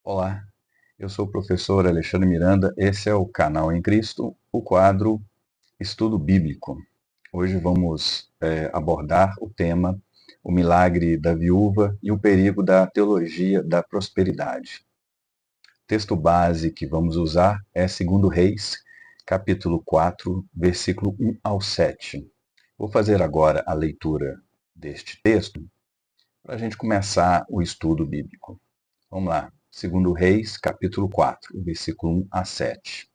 Olá, eu sou o professor Alexandre Miranda, esse é o canal em Cristo, o quadro Estudo Bíblico. Hoje vamos abordar o tema O Milagre da Viúva e o Perigo da Teologia da Prosperidade. O texto base que vamos usar é 2 Reis, capítulo 4, versículo 1 ao 7. Vou fazer agora a leitura deste texto para a gente começar o estudo bíblico. Vamos lá. 2 Reis, capítulo 4, versículo 1 a 7.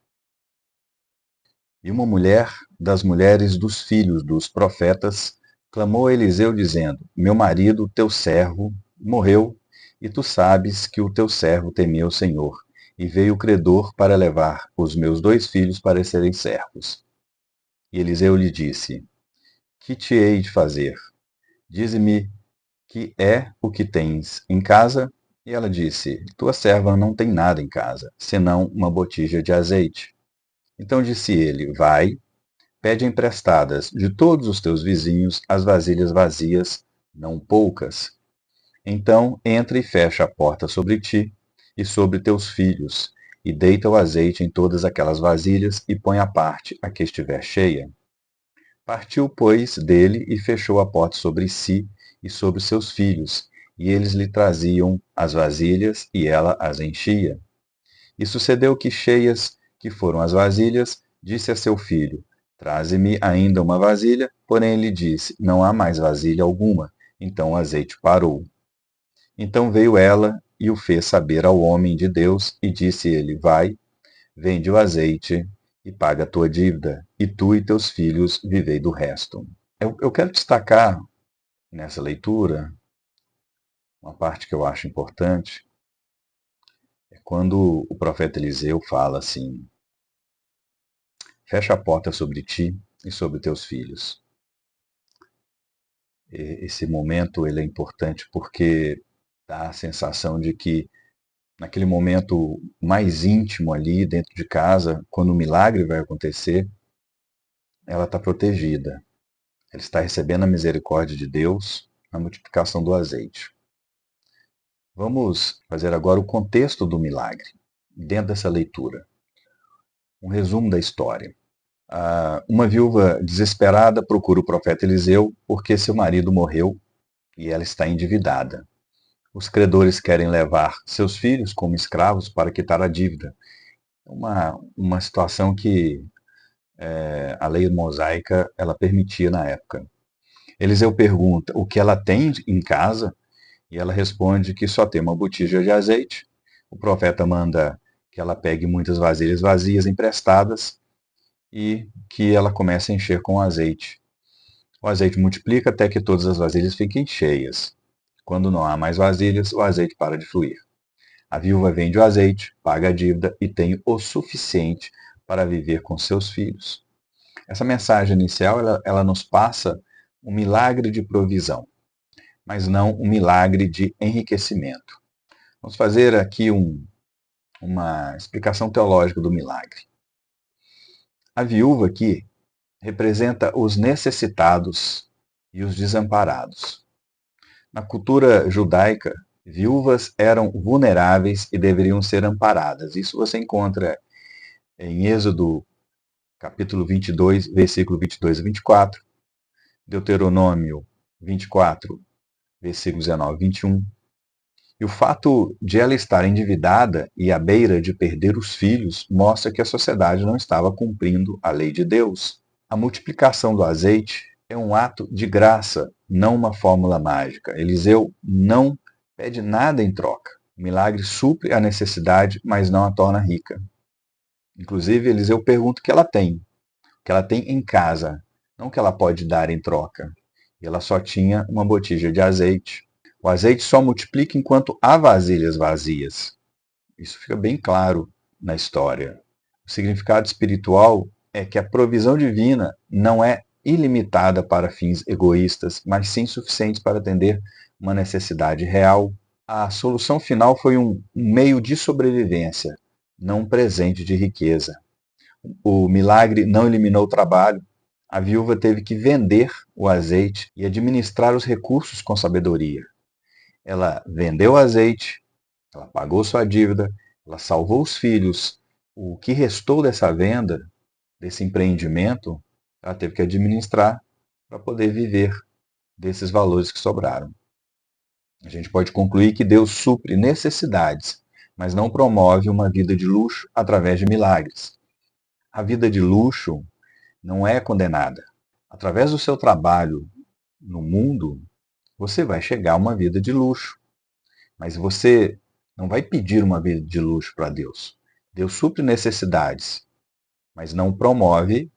E uma mulher das mulheres dos filhos dos profetas clamou a Eliseu, dizendo: Meu marido, teu servo, morreu, e tu sabes que o teu servo temia o Senhor, e veio o credor para levar os meus 2 filhos para serem servos. E Eliseu lhe disse: Que te hei de fazer? Dize-me que é o que tens em casa? E ela disse: Tua serva não tem nada em casa, senão uma botija de azeite. Então disse ele: Vai, pede emprestadas de todos os teus vizinhos as vasilhas vazias, não poucas. Então entra e fecha a porta sobre ti e sobre teus filhos, e deita o azeite em todas aquelas vasilhas e põe à parte a que estiver cheia. Partiu, pois, dele e fechou a porta sobre si e sobre seus filhos, e eles lhe traziam as vasilhas, e ela as enchia. E sucedeu que, cheias que foram as vasilhas, disse a seu filho: Traze-me ainda uma vasilha. Porém ele disse: Não há mais vasilha alguma. Então o azeite parou. Então veio ela e o fez saber ao homem de Deus, e disse ele: Vai, vende o azeite e paga a tua dívida, e tu e teus filhos vivei do resto. Eu quero destacar nessa leitura uma parte que eu acho importante, é quando o profeta Eliseu fala assim: Fecha a porta sobre ti e sobre teus filhos. Esse momento ele é importante porque dá a sensação de que naquele momento mais íntimo ali dentro de casa, quando o milagre vai acontecer, ela está protegida. Ela está recebendo a misericórdia de Deus na multiplicação do azeite. Vamos fazer agora o contexto do milagre, dentro dessa leitura. Um resumo da história. Uma viúva desesperada procura o profeta Eliseu porque seu marido morreu e ela está endividada. Os credores querem levar seus filhos como escravos para quitar a dívida. Uma situação que a lei mosaica ela permitia na época. Eliseu pergunta o que ela tem em casa e ela responde que só tem uma botija de azeite. O profeta manda que ela pegue muitas vasilhas vazias emprestadas e que ela comece a encher com azeite. O azeite multiplica até que todas as vasilhas fiquem cheias. Quando não há mais vasilhas, o azeite para de fluir. A viúva vende o azeite, paga a dívida e tem o suficiente para viver com seus filhos. Essa mensagem inicial ela nos passa um milagre de provisão, mas não um milagre de enriquecimento. Vamos fazer aqui uma explicação teológica do milagre. A viúva aqui representa os necessitados e os desamparados. Na cultura judaica, viúvas eram vulneráveis e deveriam ser amparadas. Isso você encontra em Êxodo, capítulo 22, versículo 22 a 24, Deuteronômio 24, versículos 19 e 21. E o fato de ela estar endividada e à beira de perder os filhos mostra que a sociedade não estava cumprindo a lei de Deus. A multiplicação do azeite é um ato de graça, não uma fórmula mágica. Eliseu não pede nada em troca. O milagre supre a necessidade, mas não a torna rica. Inclusive, Eliseu pergunta o que ela tem em casa, não o que ela pode dar em troca. E ela só tinha uma botija de azeite. O azeite só multiplica enquanto há vasilhas vazias. Isso fica bem claro na história. O significado espiritual é que a provisão divina não é ilimitada para fins egoístas, mas sim suficiente para atender uma necessidade real. A solução final foi um meio de sobrevivência, não um presente de riqueza. O milagre não eliminou o trabalho. A viúva teve que vender o azeite e administrar os recursos com sabedoria. Ela vendeu o azeite, Ela pagou sua dívida, ela salvou os filhos. O que restou dessa venda, desse empreendimento, ela teve que administrar para poder viver desses valores que sobraram. A gente pode concluir que Deus supre necessidades, mas não promove uma vida de luxo através de milagres. A vida de luxo não é condenada. Através do seu trabalho no mundo, você vai chegar a uma vida de luxo, mas você não vai pedir uma vida de luxo para Deus. Deus supre necessidades, mas não promove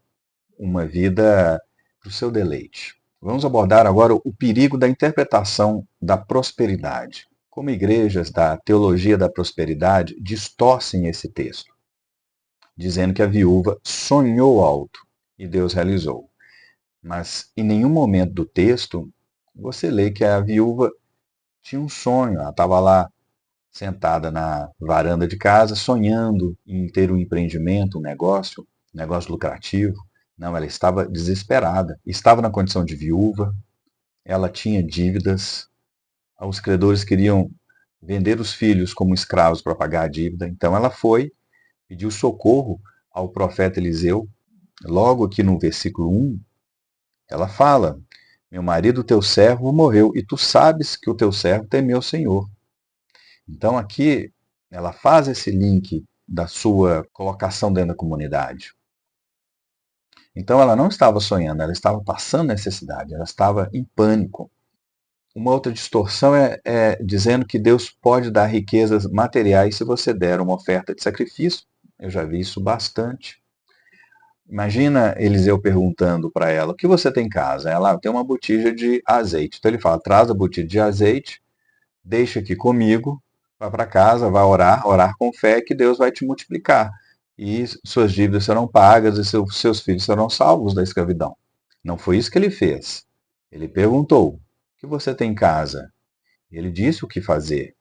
uma vida para o seu deleite. Vamos abordar agora o perigo da interpretação da prosperidade. Como igrejas da teologia da prosperidade distorcem esse texto, dizendo que a viúva sonhou alto e Deus realizou. Mas em nenhum momento do texto você lê que a viúva tinha um sonho, ela estava lá sentada na varanda de casa, sonhando em ter um empreendimento, um negócio lucrativo. Não, ela estava desesperada. Estava na condição de viúva, ela tinha dívidas, os credores queriam vender os filhos como escravos para pagar a dívida. Então ela foi, pediu socorro ao profeta Eliseu. Logo aqui no versículo 1, ela fala: meu marido, teu servo, morreu, e tu sabes que o teu servo temeu o Senhor. Então aqui ela faz esse link da sua colocação dentro da comunidade. Então ela não estava sonhando, ela estava passando necessidade, ela estava em pânico. Uma outra distorção é dizendo que Deus pode dar riquezas materiais se você der uma oferta de sacrifício. Eu já vi isso bastante. Imagina Eliseu perguntando para ela: o que você tem em casa? Ela tem uma botija de azeite. Então ele fala: traz a botija de azeite, deixa aqui comigo, vai para casa, vai orar com fé que Deus vai te multiplicar. E suas dívidas serão pagas e seus filhos serão salvos da escravidão. Não foi isso que ele fez. Ele perguntou: o que você tem em casa? Ele disse o que fazer.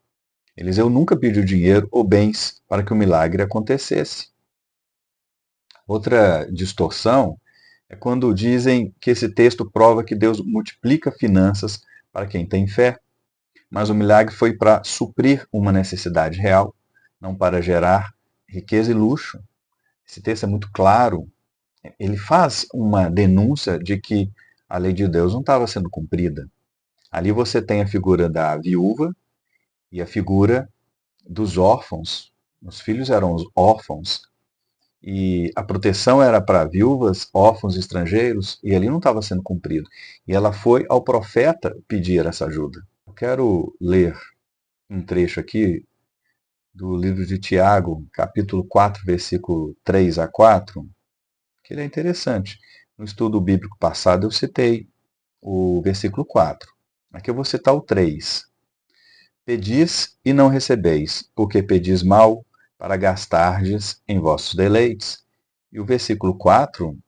Eliseu nunca pediu dinheiro ou bens para que o milagre acontecesse. Outra distorção é quando dizem que esse texto prova que Deus multiplica finanças para quem tem fé. Mas o milagre foi para suprir uma necessidade real, não para gerar riqueza e luxo. Esse texto é muito claro. Ele faz uma denúncia de que a lei de Deus não estava sendo cumprida. Ali você tem a figura da viúva e a figura dos órfãos. Os filhos eram os órfãos e a proteção era para viúvas, órfãos, estrangeiros, e ali não estava sendo cumprido. E ela foi ao profeta pedir essa ajuda. Eu quero ler um trecho aqui do livro de Tiago, capítulo 4, versículo 3 a 4, que ele é interessante. No estudo bíblico passado eu citei o versículo 4. Aqui eu vou citar o 3. Pedis e não recebeis, porque pedis mal, para gastardes em vossos deleites. E o versículo 4,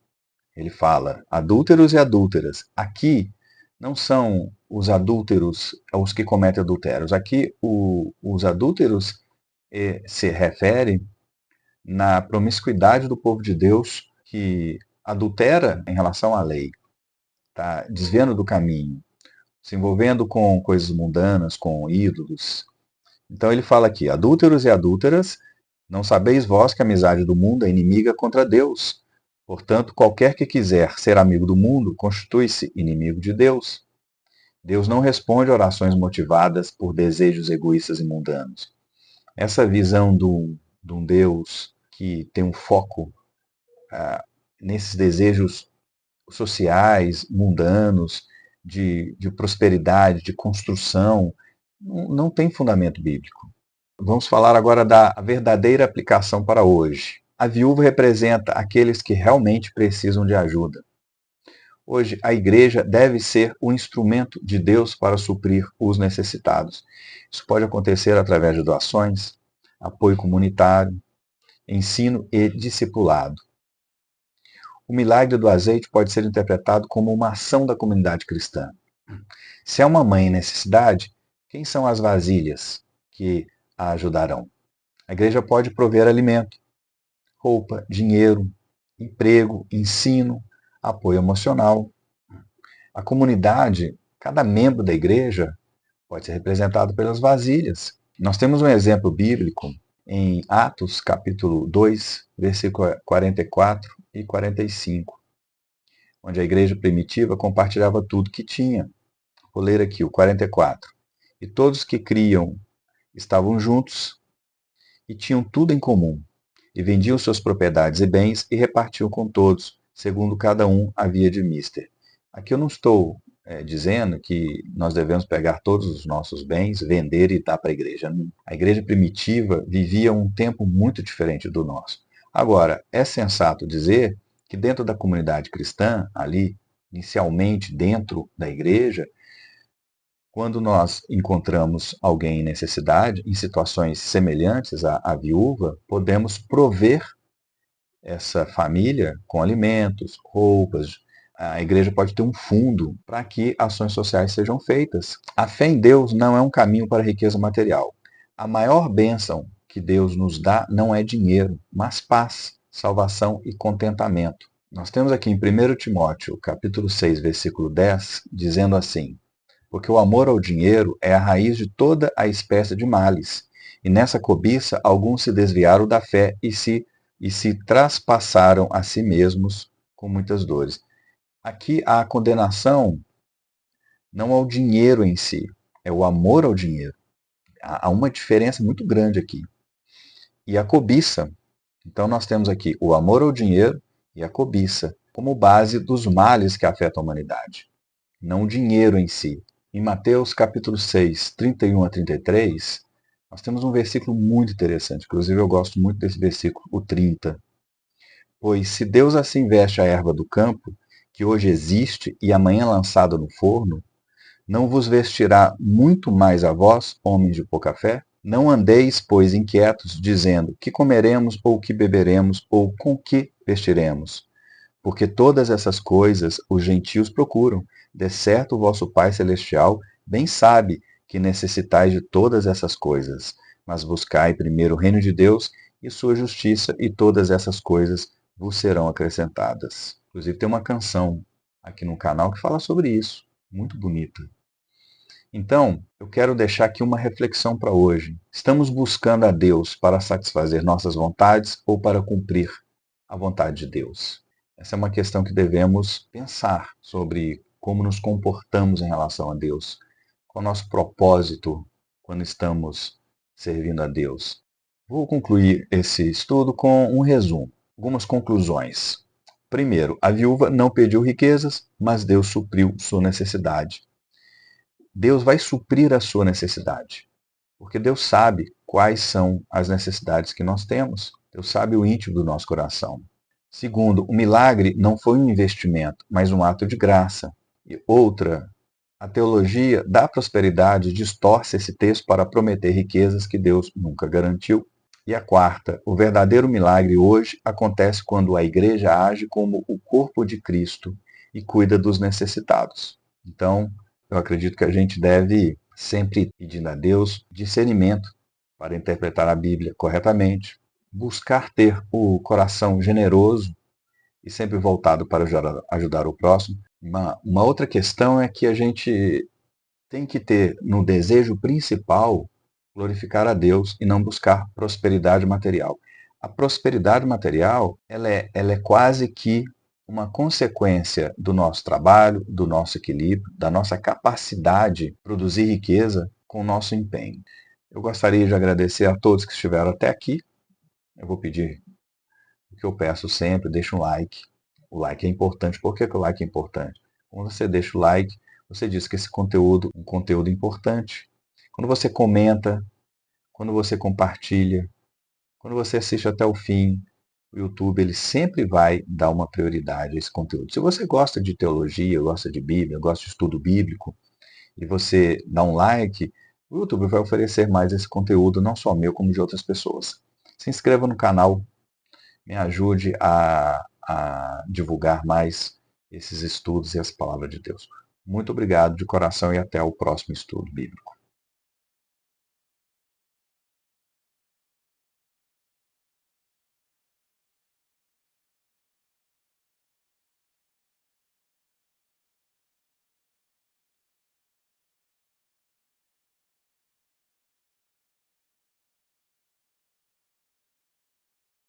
ele fala: adúlteros e adúlteras. Aqui não são os adúlteros os que cometem adultérios. Aqui os adúlteros se refere na promiscuidade do povo de Deus que adultera em relação à lei, tá desviando do caminho, se envolvendo com coisas mundanas, com ídolos. Então ele fala aqui: adúlteros e adúlteras, não sabeis vós que a amizade do mundo é inimiga contra Deus? Portanto, qualquer que quiser ser amigo do mundo, constitui-se inimigo de Deus. Deus não responde a orações motivadas por desejos egoístas e mundanos. Essa visão de um Deus que tem um foco nesses desejos sociais, mundanos, de prosperidade, de construção, não tem fundamento bíblico. Vamos falar agora da verdadeira aplicação para hoje. A viúva representa aqueles que realmente precisam de ajuda. Hoje, a igreja deve ser o instrumento de Deus para suprir os necessitados. Isso pode acontecer através de doações, apoio comunitário, ensino e discipulado. O milagre do azeite pode ser interpretado como uma ação da comunidade cristã. Se há uma mãe em necessidade, quem são as vasilhas que a ajudarão? A igreja pode prover alimento, roupa, dinheiro, emprego, ensino, apoio emocional. A comunidade, cada membro da igreja, pode ser representado pelas vasilhas Nós temos um exemplo bíblico em Atos, capítulo 2, versículo 44 e 45, onde a igreja primitiva compartilhava tudo que tinha. Vou ler aqui o 44. E todos que criam estavam juntos e tinham tudo em comum, e vendiam suas propriedades e bens e repartiam com todos, segundo cada um havia de mister. Aqui eu não estou dizendo que nós devemos pegar todos os nossos bens, vender e dar para a igreja. A igreja primitiva vivia um tempo muito diferente do nosso. Agora, é sensato dizer que dentro da comunidade cristã, ali, inicialmente dentro da igreja, quando nós encontramos alguém em necessidade, em situações semelhantes à viúva, podemos prover essa família com alimentos, roupas. A igreja pode ter um fundo para que ações sociais sejam feitas. A fé em Deus não é um caminho para a riqueza material. A maior bênção que Deus nos dá não é dinheiro, mas paz, salvação e contentamento. Nós temos aqui em 1 Timóteo, capítulo 6, versículo 10, dizendo assim: porque o amor ao dinheiro é a raiz de toda a espécie de males, e nessa cobiça alguns se desviaram da fé e se traspassaram a si mesmos com muitas dores. Aqui a condenação não ao dinheiro em si, é o amor ao dinheiro. Há uma diferença muito grande aqui. E a cobiça. Então nós temos aqui o amor ao dinheiro e a cobiça como base dos males que afetam a humanidade, não o dinheiro em si. Em Mateus capítulo 6, 31 a 33, nós temos um versículo muito interessante. Inclusive eu gosto muito desse versículo, o 30. Pois se Deus assim veste a erva do campo, que hoje existe e amanhã lançada no forno, não vos vestirá muito mais a vós, homens de pouca fé? Não andeis, pois, inquietos, dizendo: que comeremos, ou que beberemos, ou com que vestiremos? Porque todas essas coisas os gentios procuram. De certo, o vosso Pai Celestial bem sabe que necessitais de todas essas coisas. Mas buscai primeiro o reino de Deus e sua justiça, e todas essas coisas vos serão acrescentadas. Inclusive, tem uma canção aqui no canal que fala sobre isso. Muito bonita. Então, eu quero deixar aqui uma reflexão para hoje. Estamos buscando a Deus para satisfazer nossas vontades ou para cumprir a vontade de Deus? Essa é uma questão que devemos pensar sobre como nos comportamos em relação a Deus. Qual é o nosso propósito quando estamos servindo a Deus? Vou concluir esse estudo com um resumo, algumas conclusões. Primeiro, a viúva não pediu riquezas, mas Deus supriu sua necessidade. Deus vai suprir a sua necessidade, porque Deus sabe quais são as necessidades que nós temos. Deus sabe o íntimo do nosso coração. Segundo, o milagre não foi um investimento, mas um ato de graça. E outra, a teologia da prosperidade distorce esse texto para prometer riquezas que Deus nunca garantiu. E a quarta, o verdadeiro milagre hoje acontece quando a igreja age como o corpo de Cristo e cuida dos necessitados. Então, eu acredito que a gente deve sempre pedir a Deus discernimento para interpretar a Bíblia corretamente, buscar ter o coração generoso e sempre voltado para ajudar o próximo. Uma outra questão é que a gente tem que ter no desejo principal glorificar a Deus e não buscar prosperidade material. A prosperidade material ela é quase que uma consequência do nosso trabalho, do nosso equilíbrio, da nossa capacidade de produzir riqueza com o nosso empenho. Eu gostaria de agradecer a todos que estiveram até aqui. Eu vou pedir o que eu peço sempre, deixa um like. O like é importante. Por que o like é importante? Quando você deixa o like, você diz que esse conteúdo é um conteúdo importante. Quando você comenta, quando você compartilha, quando você assiste até o fim, o YouTube ele sempre vai dar uma prioridade a esse conteúdo. Se você gosta de teologia, gosta de Bíblia, gosta de estudo bíblico, e você dá um like, o YouTube vai oferecer mais esse conteúdo, não só meu, como de outras pessoas. Se inscreva no canal, me ajude a divulgar mais esses estudos e as palavras de Deus. Muito obrigado de coração e até o próximo estudo bíblico.